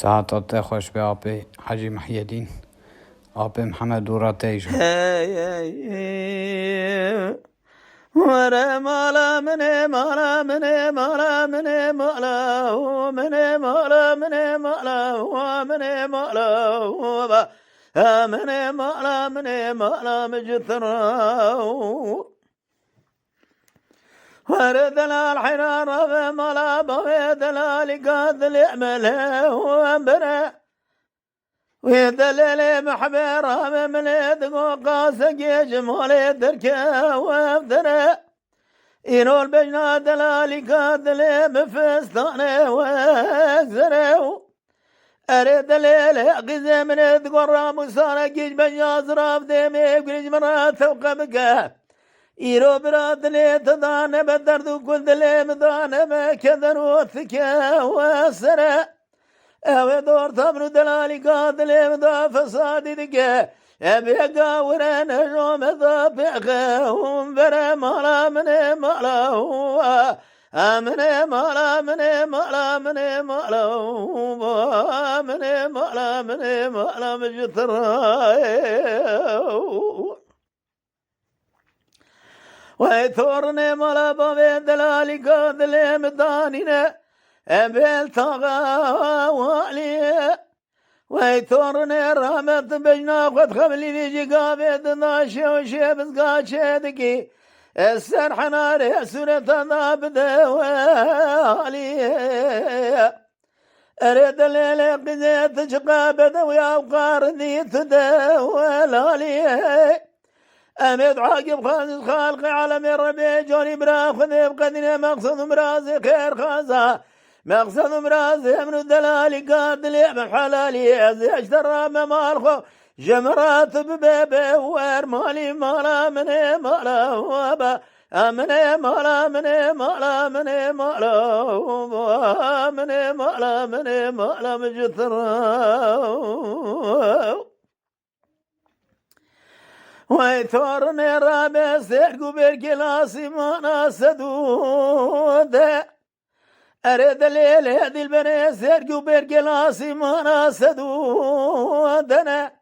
ساعتت خوش به آب حاجی محی الدین آب محمد وراتیج ورا مالا من مالا من مالا من مالا من مالا من مالا من مالا من مالا من مالا مجثرا ورد الحرار مالا بويدلال قاد لعمله وبرا ويدلل محبر من يدقو قاسق يجمول دركا وابدرا إنو البجنا دلالي قاد لمفستانه وزرو أريد الليل قزي من يدقو الراموسانا قيج بجنا زراف ديمي قريج مرات وقبقه إيرو براد لي تدان بدرد كل دلي مدان ما كدر وثكا وسرا أو دور تبر دلالي قادلي مدا فسادي دقا أبي قاورا نجوم ذا بيغا برا مالا من مالا من مالا من مالا من مالا من مالا من مالا مجثرا ويثورني ملا بابي دلالي قادلي مدانينا أبيل تغاوالي ويثورني رامت بجنا قد خبلي بيجي قابد ناشي وشيبس قاشدكي السرحنا رسولة ضابد والي أريد الليلة قزيت شقابد ويا وقارني تدولالي أمد عاقب خالص خالقي عالمي ربي جوني براخذ بقدني مقصد مرازي خير خازا مقصد مرازي من الدلالي قادلي بحلالي عزي اشترى مالخو جمرات ببيبي وارمالي مالا مني مالا وابا مني مالا مني مالا مني مالا مني مالا مني مالا مجثرا ويثورني رابي سيحقو بالكلاسي مانا سدود أريد الليل هدي البني سيحقو بالكلاسي مانا سدود أنا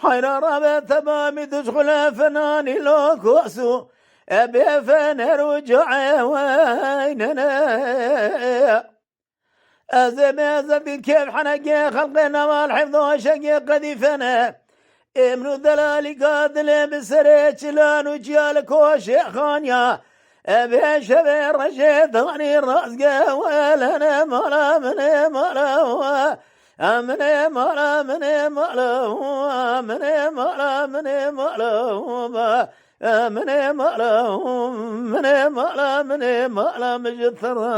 حير رابي تمامي تدخل فناني لو كوسو أبي فنر وجعي ويننا أزم كيف حنقي خلقنا والحفظ وشقي قديفنا ابن دلالي قادل بسريت لان وجيالك وشيخانيا ابي شبي رشيداني الرزق ولنا ملا مني ملا مني ملا مني ملا مني ملا مني ملا مني ملا مني ملا مني ملا مجثرا